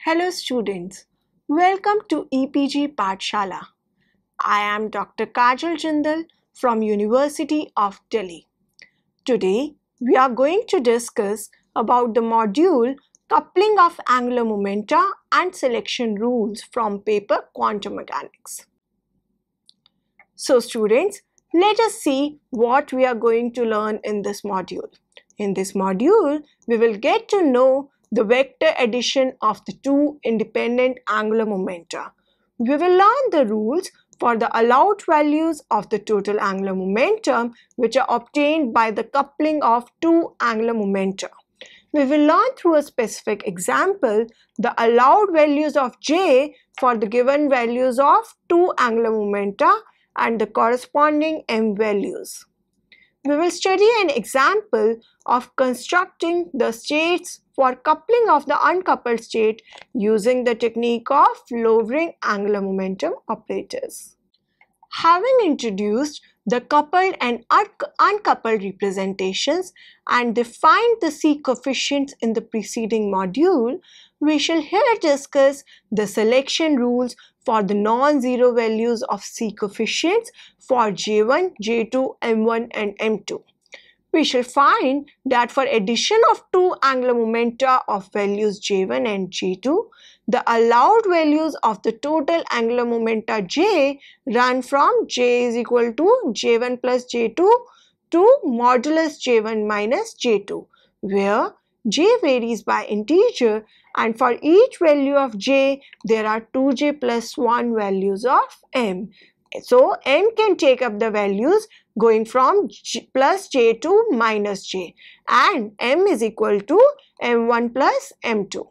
Hello students, welcome to EPG Pathshala. I am Dr. Kajal Jindal from University of Delhi. Today we are going to discuss about the module Coupling of Angular Momenta and Selection Rules from paper Quantum Mechanics. So students, let us see what we are going to learn in this module. In this module, we will get to know the vector addition of the two independent angular momenta. We will learn the rules for the allowed values of the total angular momentum which are obtained by the coupling of two angular momenta. We will learn through a specific example the allowed values of J for the given values of two angular momenta and the corresponding M values. We will study an example of constructing the states for coupling of the uncoupled state using the technique of lowering angular momentum operators. Having introduced the coupled and uncoupled representations and defined the C coefficients in the preceding module, we shall here discuss the selection rules for the non-zero values of C coefficients for J1, J2, M1 and M2. We shall find that for addition of two angular momenta of values J1 and J2, the allowed values of the total angular momenta J run from J is equal to J1 plus J2 to modulus J1 minus J2, where J varies by integer and for each value of J, there are 2J plus 1 values of M. So, M can take up the values going from plus J to minus J and M is equal to M1 plus M2.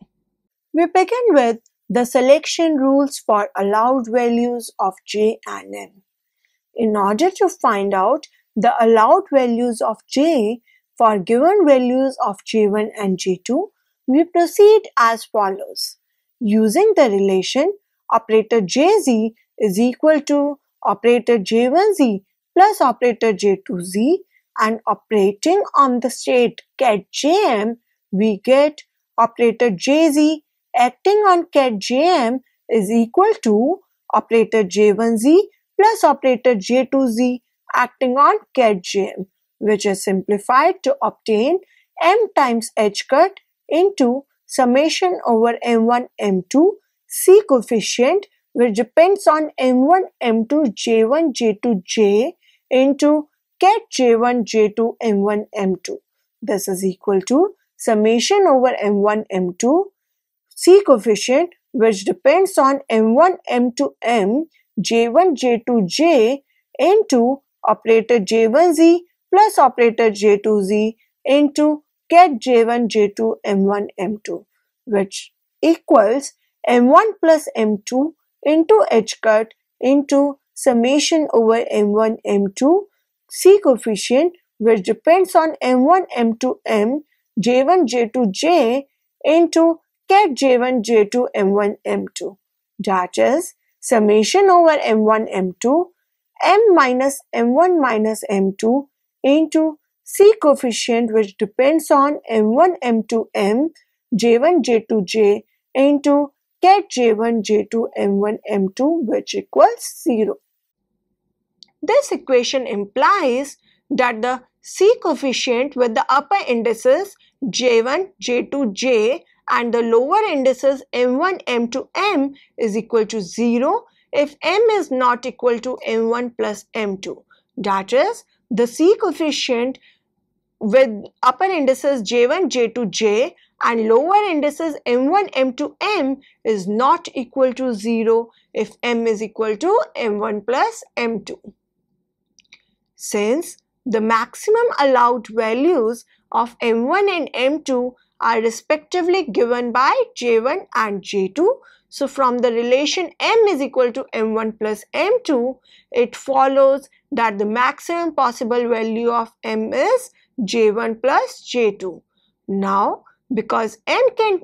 We begin with the selection rules for allowed values of J and M. In order to find out the allowed values of J for given values of J1 and J2, we proceed as follows. Using the relation operator Jz is equal to operator J1z plus operator J2z and operating on the state ket Jm, we get operator Jz acting on ket Jm is equal to operator J1z plus operator J2z acting on ket Jm, which is simplified to obtain M times H cut into summation over M1 M2 C coefficient which depends on M1 M2 J1 J2 J into ket J1 J2 M1 M2. This is equal to summation over M1 M2 C coefficient which depends on M1 M2 M J1 J2 J into operator J1z plus operator J2z into ket J1 J2 M1 M2, which equals M1 plus M2 into H cut into summation over M1 M2 C coefficient which depends on M1 M2 M J1 J2 J into ket J1 J2 M1 M2, that is summation over M1 M2 M minus M1 minus M2 into C coefficient which depends on M1 M2 M J1 J2 J into ket J1 J2 M1 M2 which equals 0. This equation implies that the C coefficient with the upper indices J1 J2 J and the lower indices M1 M2 M is equal to 0 if M is not equal to M1 plus M2. That is, the C coefficient with upper indices J1 J2 J and lower indices M1 M2 M is not equal to 0 if M is equal to M1 plus M2. Since the maximum allowed values of M1 and M2 are respectively given by J1 and J2, so from the relation M is equal to M1 plus M2, it follows that the maximum possible value of M is J1 plus J2. Now, because M can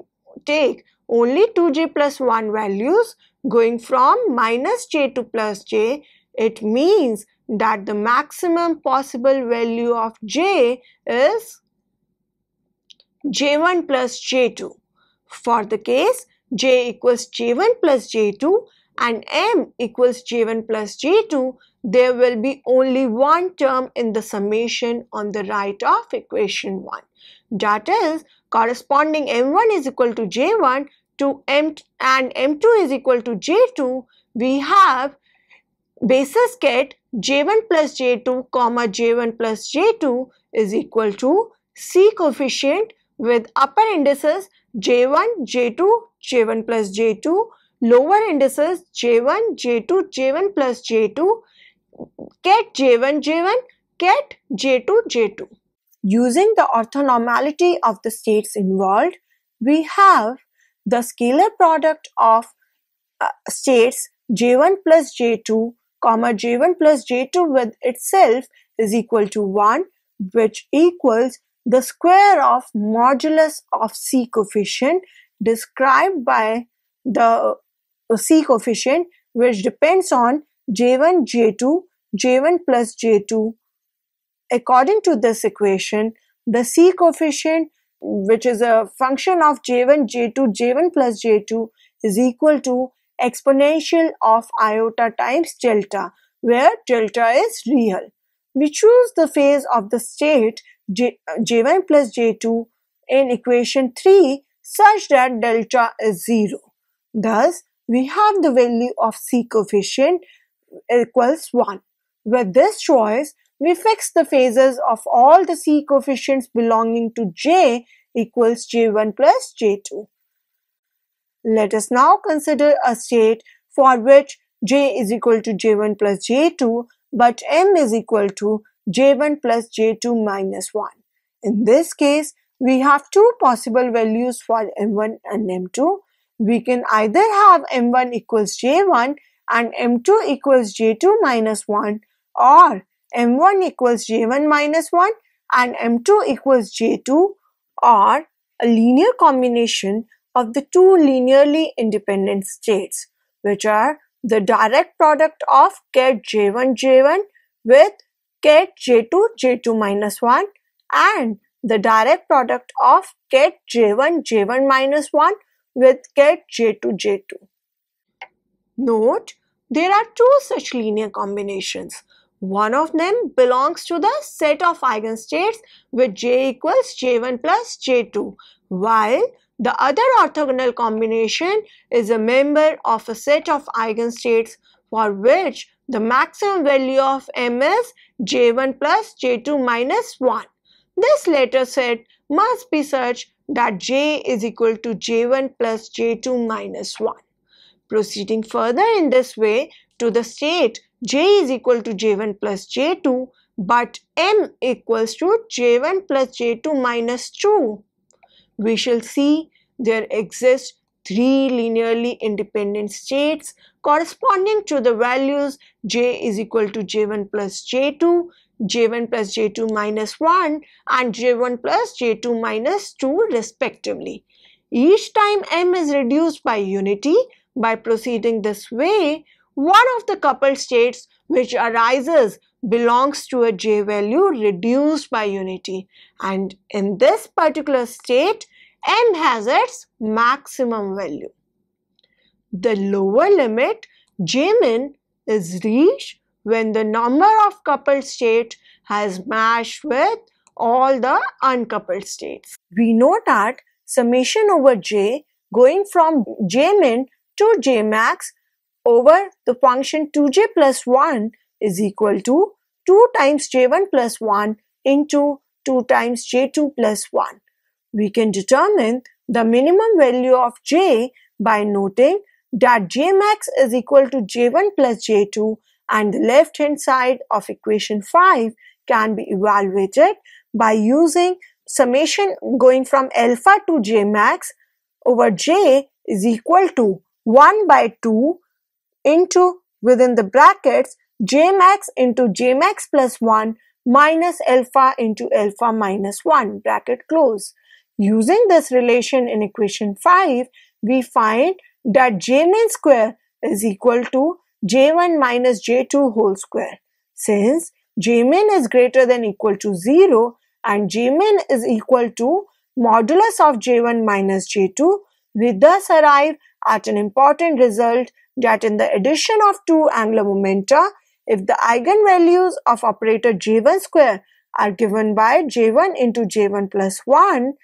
take only 2J plus 1 values going from minus J2 plus J, it means that the maximum possible value of J is J1 plus J2. For the case J equals J1 plus J2 and M equals J1 plus J2, there will be only one term in the summation on the right of equation 1. That is, corresponding M1 is equal to J1 to M and M2 is equal to J2, we have basis get J1 plus J2 comma J1 plus J2 is equal to C coefficient with upper indices J1, J2, J1 plus J2, lower indices J1, J2, J1 plus J2, get J1, J1, get J2, J2. Using the orthonormality of the states involved, we have the scalar product of states J1 plus J2 comma J1 plus J2 with itself is equal to 1, which equals the square of modulus of C coefficient described by the C coefficient which depends on J1, J2, J1 plus J2. According to this equation, the C coefficient, which is a function of J1, J2, J1 plus J2 is equal to exponential of iota times delta, where delta is real. We choose the phase of the state J1 plus J2 in equation 3 such that delta is 0. Thus, we have the value of C coefficient equals 1. With this choice, we fix the phases of all the C coefficients belonging to J equals J1 plus J2. Let us now consider a state for which J is equal to J1 plus J2 but M is equal to J1 plus J2 minus 1. In this case, we have two possible values for M1 and M2. We can either have M1 equals J1 and M2 equals J2 minus 1, or M1 equals J1 minus 1 and M2 equals J2, or a linear combination of the two linearly independent states, which are the direct product of get J1 J1 with get J2 J2 minus 1 and the direct product of get J1 J1 minus 1 with get J2 J2. Note, there are two such linear combinations. One of them belongs to the set of eigenstates with J equals J1 plus J2, while the other orthogonal combination is a member of a set of eigenstates for which the maximum value of M is J1 plus J2 minus 1. This latter set must be such that J is equal to J1 plus J2 minus 1. Proceeding further in this way to the state J is equal to J1 plus J2 but M equals to J1 plus J2 minus 2. We shall see there exist three linearly independent states corresponding to the values J is equal to J1 plus J2, J1 plus J2 minus 1 and J1 plus J2 minus 2 respectively. Each time M is reduced by unity, by proceeding this way, one of the coupled states which arises belongs to a J value reduced by unity, and in this particular state, M has its maximum value. The lower limit Jmin is reached when the number of coupled states has matched with all the uncoupled states. We know that summation over J going from Jmin to Jmax over the function 2j plus 1 is equal to 2 times J1 plus 1 into 2 times J2 plus 1. We can determine the minimum value of J by noting that Jmax is equal to J1 plus J2 and the left hand side of equation 5 can be evaluated by using summation going from alpha to Jmax over J is equal to 1 by 2 into within the brackets Jmax into Jmax plus 1 minus alpha into alpha minus 1 bracket close. Using this relation in equation 5, we find that Jmin square is equal to J1 minus J2 whole square. Since Jmin is greater than equal to 0 and Jmin is equal to modulus of J1 minus J2, We thus arrive at an important result that in the addition of two angular momenta, if the eigenvalues of operator J1 square are given by J1 into J1 plus 1,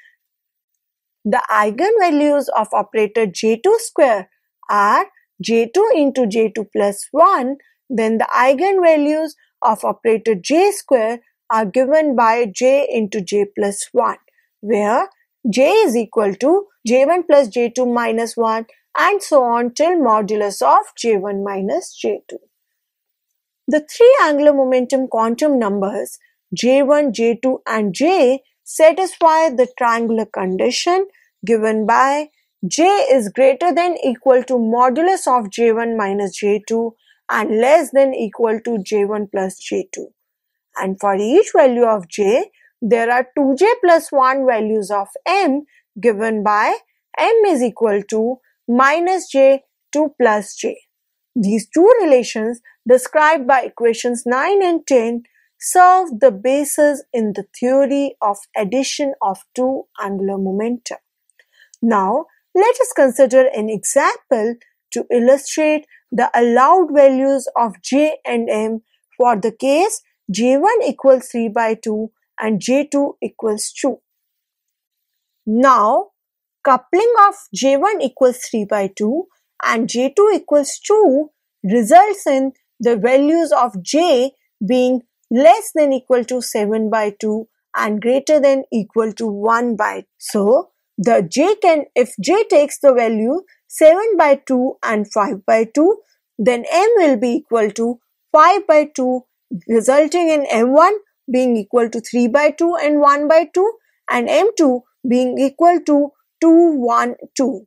the eigenvalues of operator J2 square are J2 into J2 plus 1, then the eigenvalues of operator J square are given by J into J plus 1, where J is equal to J1 plus J2 minus 1 and so on till modulus of J1 minus J2. The three angular momentum quantum numbers J1, J2 and J satisfy the triangular condition given by J is greater than equal to modulus of J1 minus J2 and less than equal to J1 plus J2. And for each value of J, there are 2J plus 1 values of M given by M is equal to minus J 2 plus J. These two relations described by equations 9 and 10 serve the basis in the theory of addition of two angular momenta. Now, let us consider an example to illustrate the allowed values of J and M for the case J1 equals 3 by 2 and J2 equals 2. Now, coupling of J1 equals 3 by 2 and J2 equals 2 results in the values of J being less than equal to 7 by 2 and greater than equal to 1 by 2. So, if J takes the value 7 by 2 and 5 by 2, then M will be equal to 5 by 2, resulting in M1 being equal to 3 by 2 and 1 by 2 and M2 being equal to 2, 1, 2.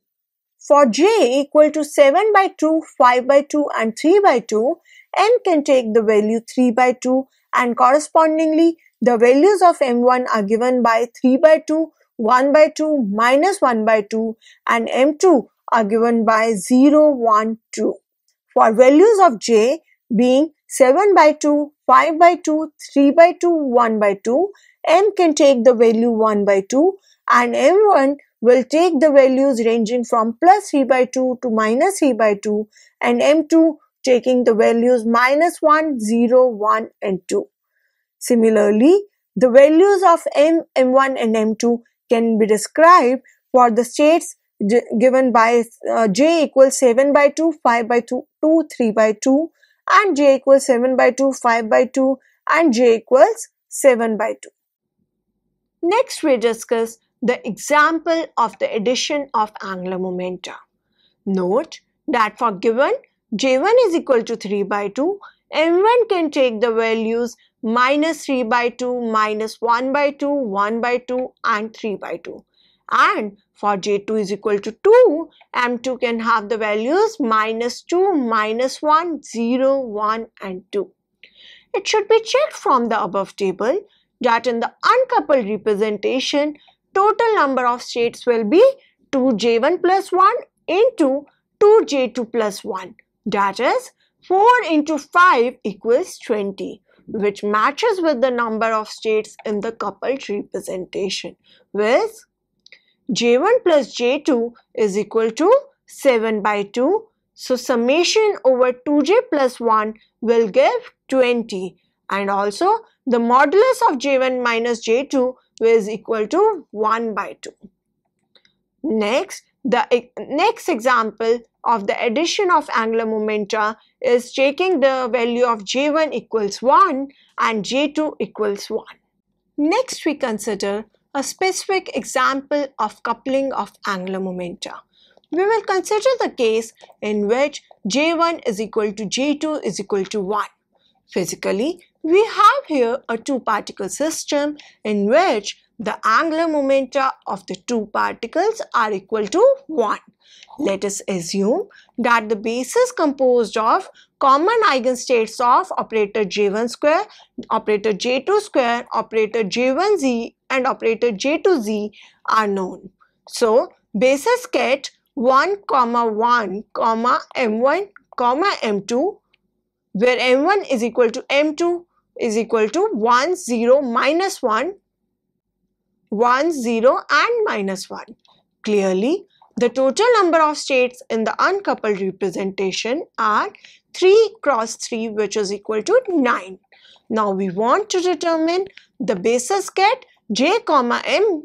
For J equal to 7 by 2, 5 by 2 and 3 by 2, M can take the value 3 by 2 and correspondingly the values of M1 are given by 3 by 2, 1 by 2, minus 1 by 2 and M2 are given by 0, 1, 2. For values of J being 7 by 2, 5 by 2, 3 by 2, 1 by 2, M can take the value 1 by 2 and M1 will take the values ranging from plus 3 by 2 to minus 3 by 2 and M2 taking the values minus 1, 0, 1 and 2. Similarly, the values of M, M1 and M2 can be described for the states given by J equals 7 by 2, 5 by 2, 3 by 2 and J equals 7 by 2, 5 by 2 and J equals 7 by 2. Next we discuss the example of the addition of angular momenta. Note that for given J1 is equal to 3 by 2, M1 can take the values minus 3 by 2, minus 1 by 2, 1 by 2 and 3 by 2. And for J2 is equal to 2, M2 can have the values minus 2, minus 1, 0, 1 and 2. It should be checked from the above table that in the uncoupled representation, total number of states will be 2J1 plus 1 into 2J2 plus 1. That is 4 into 5 equals 20, which matches with the number of states in the coupled representation, with J1 plus J2 is equal to 7 by 2. So summation over 2J plus 1 will give 20 and also the modulus of J1 minus J2 is equal to 1 by 2. Next, the next example of the addition of angular momenta is taking the value of J1 equals 1 and J2 equals 1. Next, we consider a specific example of coupling of angular momenta. We will consider the case in which J1 is equal to J2 is equal to 1. Physically, we have here a two-particle system in which the angular momenta of the two particles are equal to 1. Let us assume that the base is composed of common eigenstates of operator J1 square, operator J2 square, operator J1z and operator J2z are known. So, bases get 1, 1, M1, M2, where M1 is equal to M2 is equal to 1, 0, minus 1, 1, 0 and minus 1. Clearly, The total number of states in the uncoupled representation are 3 cross 3, which is equal to 9. Now we want to determine the basis ket j comma m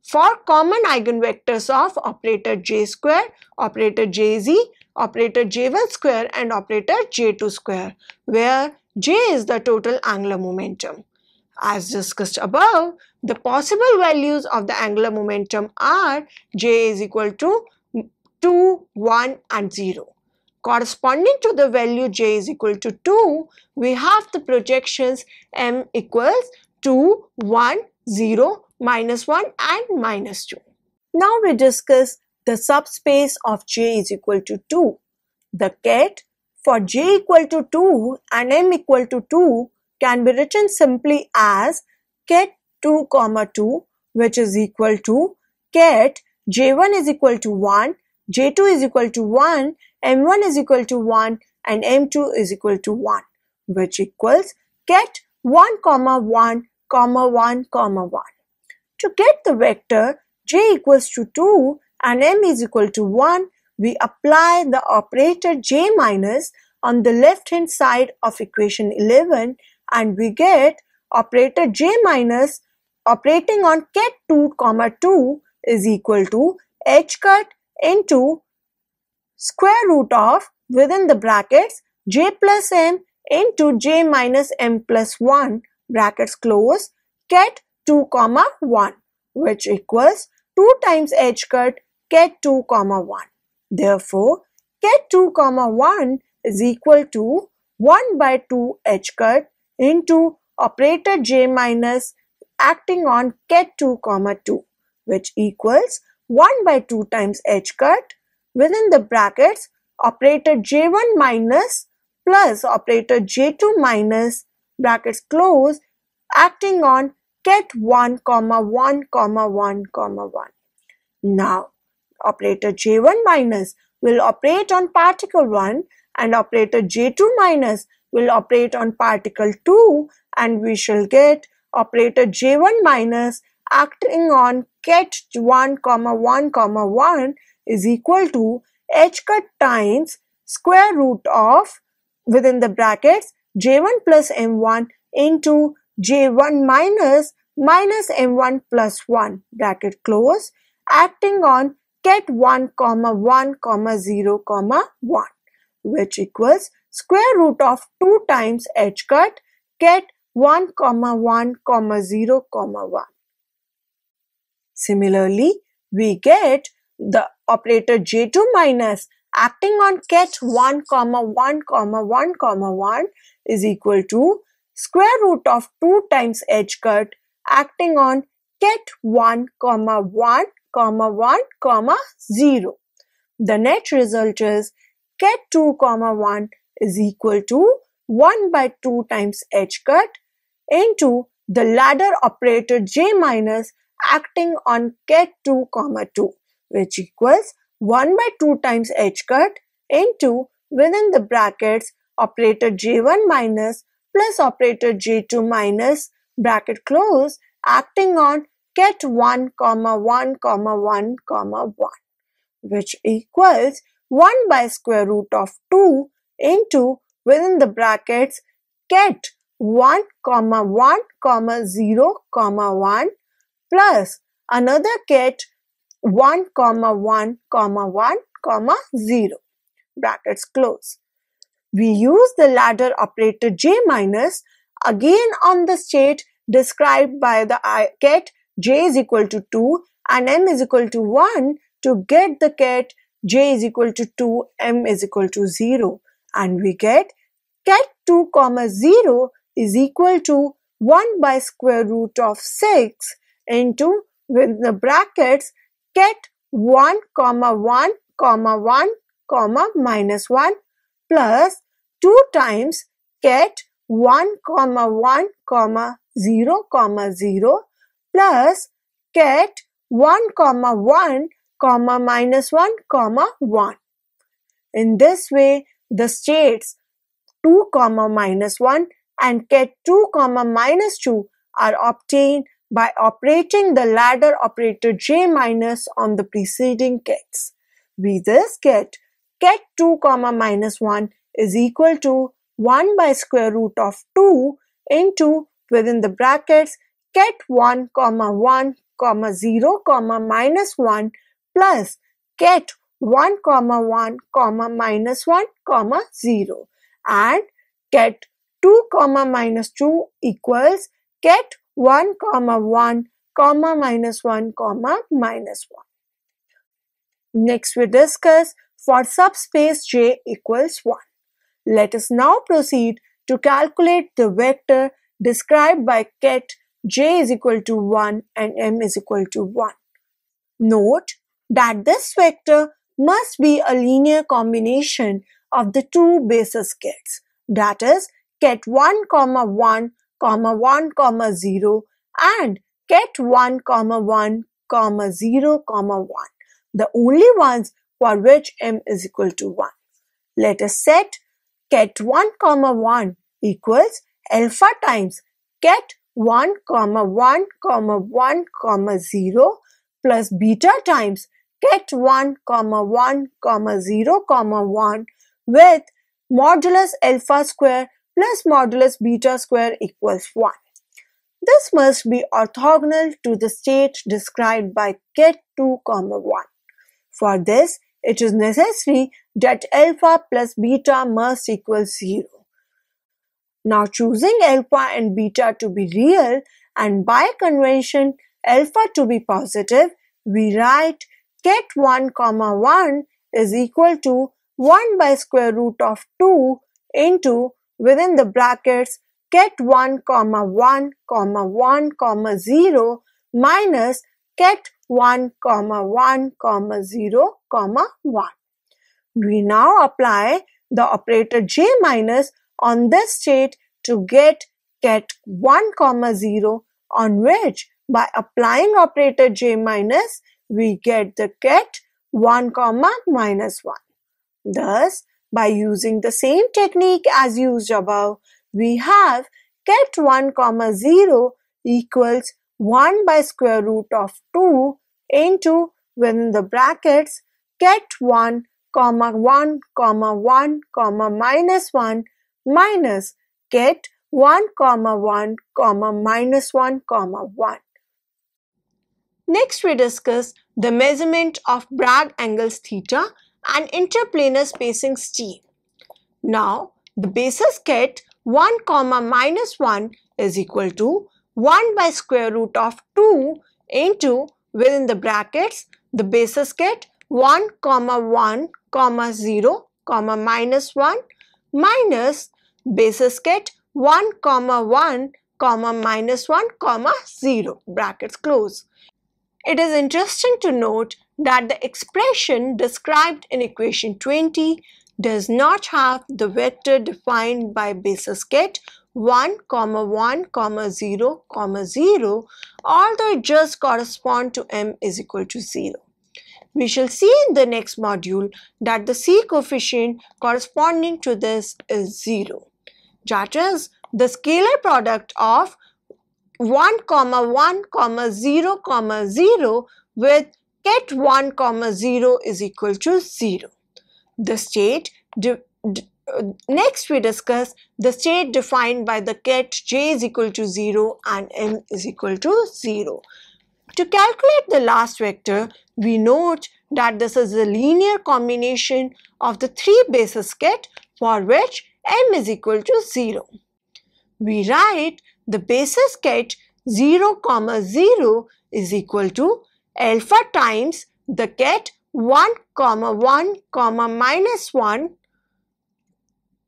for common eigenvectors of operator j square, operator jz, operator j1 square and operator j2 square, where j is the total angular momentum. As discussed above, the possible values of the angular momentum are j is equal to 2, 1 and 0. Corresponding to the value j is equal to 2, we have the projections m equals 2, 1, 0, minus 1 and minus 2. Now we discuss the subspace of j is equal to 2. The ket for j equal to 2 and m equal to 2 can be written simply as ket 2 comma 2, which is equal to ket j1 is equal to 1, j2 is equal to 1, m1 is equal to 1 and m2 is equal to 1, which equals ket 1 comma 1 comma 1 comma 1. To get the vector j equals to 2 and m is equal to 1, we apply the operator j minus on the left hand side of equation 11 and we get operator j minus operating on ket 2 comma 2 is equal to h cut into square root of within the brackets j plus m into j minus m plus 1 brackets close ket 2 comma 1, which equals 2 times h cut ket 2 comma 1. Therefore, ket 2 comma 1 is equal to 1 by 2 h cut into operator j minus acting on ket 2 comma 2, which equals 1 by 2 times h cut within the brackets operator j1 minus plus operator j2 minus brackets close acting on ket 1 comma 1 comma 1 comma 1. Now operator j1 minus will operate on particle 1 and operator j2 minus will operate on particle 2 and we shall get operator j1 minus acting on ket 1 comma 1 comma 1 is equal to h cut times square root of within the brackets j1 plus m1 into j1 minus minus m1 plus 1 bracket close acting on ket 1 comma 1 comma 0 comma 1, which equals square root of 2 times h cut ket 1 comma 1 comma 0 comma 1. Similarly, we get the operator j2 minus acting on ket 1 comma 1 comma 1 comma 1 is equal to square root of 2 times h cut acting on ket 1 comma 1 comma 1 comma 0. The net result is ket 2 comma 1 is equal to 1 by 2 times h cut into the ladder operator j minus acting on ket 2 comma 2, which equals 1 by 2 times h cut into within the brackets operator j1 minus plus operator j2 minus bracket close acting on ket 1 comma 1 comma 1 comma 1, which equals 1 by square root of 2 into within the brackets ket 1 comma 1 comma 0 comma 1 plus another ket 1 comma 1 comma 1 comma 0 brackets close. We use the ladder operator j minus again on the state described by the ket j is equal to 2 and m is equal to 1 to get the ket j is equal to 2, m is equal to 0, and we get ket 2 comma 0 is equal to 1 by square root of 6 into with the brackets ket 1 comma 1 comma 1 comma minus 1 plus 2 times ket 1 comma 1 comma 0 comma 0 plus ket 1 comma 1 comma minus 1 comma 1. In this way, the states 2 comma minus 1 and ket 2 comma minus 2 are obtained by operating the ladder operator J minus on the preceding kets. We thus get ket 2 comma minus 1 is equal to 1 by square root of 2 into within the brackets ket 1 comma 1 comma 0 comma minus 1 plus ket 1 comma 1 comma minus 1 comma 0 and ket 2 comma minus 2 equals ket 1 comma 1 comma minus 1 comma minus 1. Next we discuss for subspace J equals 1. Let us now proceed to calculate the vector described by ket J is equal to 1 and M is equal to 1. Note that this vector must be a linear combination of the two basis kets, that is ket 1 comma 1 comma 1 comma 0 and ket 1 comma 1 comma 0 comma 1, the only ones for which M is equal to 1. Let us set ket 1 comma 1 equals alpha times ket 1 comma 1 comma 1 comma 0 plus beta times ket 1 comma 1 comma 0 comma 1 with modulus alpha square plus modulus beta square equals 1. This must be orthogonal to the state described by ket 2 comma 1. For this, it is necessary that alpha plus beta must equal 0. Now choosing alpha and beta to be real and by convention alpha to be positive, we write ket 1 comma 1 is equal to 1 by square root of 2 into within the brackets ket 1 comma 1 comma 1 comma 0 minus ket 1 comma 1 comma 0 comma 1. We now apply the operator J minus on this state to get ket 1 comma 0, on which by applying operator J minus we get the ket 1 comma minus 1. Thus, by using the same technique as used above, we have ket 1 comma 0 equals 1 by square root of 2 into within the brackets ket 1 comma 1 comma 1 comma minus 1 minus ket 1 comma 1 comma minus 1 comma 1. Next we discuss the measurement of Bragg angles theta and interplanar spacing t. Now the basis ket 1 comma minus 1 is equal to 1 by square root of 2 into within the brackets the basis ket 1 comma 1 comma 0 comma minus 1 minus basis ket 1 comma 1 comma minus 1 comma 0 brackets close. It is interesting to note that the expression described in equation 20 does not have the vector defined by basis ket 1 comma 1 comma 0 comma 0, although it just corresponds to M is equal to 0. We shall see in the next module that the C coefficient corresponding to this is 0. That is, the scalar product of 1 comma 1 comma 0 comma 0 with ket 1 comma 0 is equal to 0. The state next we discuss the state defined by the ket J is equal to 0 and M is equal to 0. To calculate the last vector, we note that this is a linear combination of the three basis ket for which M is equal to 0. We write the basis ket 0 comma 0 is equal to alpha times the ket 1 comma 1 comma minus 1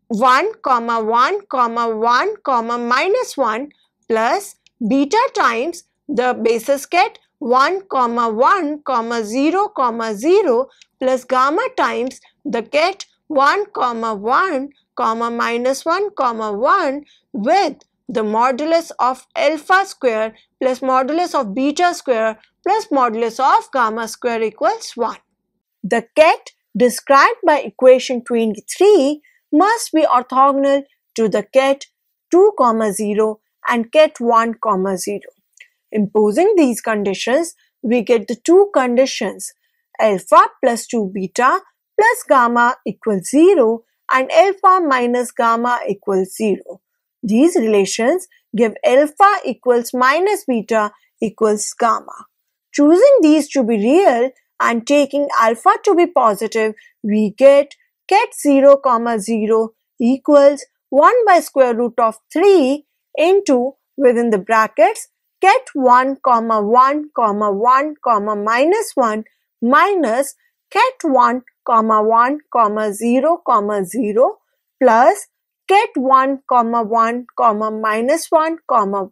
1 comma 1 comma 1 comma minus 1 plus beta times the basis ket 1 comma 1 comma 0 comma 0 plus gamma times the ket 1 comma 1 comma minus 1 comma 1 with the modulus of alpha square plus modulus of beta square plus modulus of gamma square equals 1. The ket described by equation 23 must be orthogonal to the ket 2 comma 0 and ket 1 comma 0. Imposing these conditions, we get the two conditions alpha plus 2 beta plus gamma equals 0 and alpha minus gamma equals 0. These relations give alpha equals minus beta equals gamma. Choosing these to be real and taking alpha to be positive, we get ket 0, 0 equals 1 by square root of 3 into within the brackets ket 1, 1, 1, minus 1 minus ket 1, 1, 0, 0 plus ket 1, 1, minus 1, 1.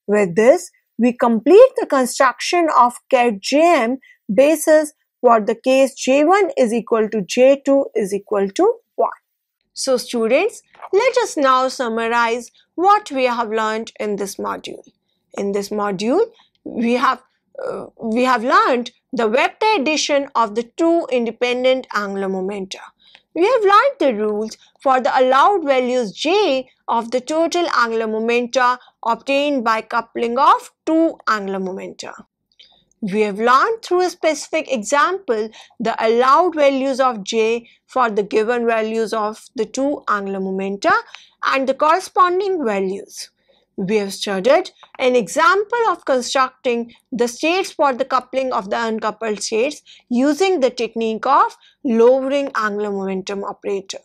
With this, we complete the construction of ket Jm basis for the case J1 is equal to J2 is equal to 1. So students, let us now summarize what we have learned in this module. In this module, we have learned the vector addition of the two independent angular momenta. We have learned the rules for the allowed values J of the total angular momenta obtained by coupling of two angular momenta. We have learned through a specific example the allowed values of J for the given values of the two angular momenta and the corresponding values. We have studied an example of constructing the states for the coupling of the uncoupled states using the technique of lowering angular momentum operator.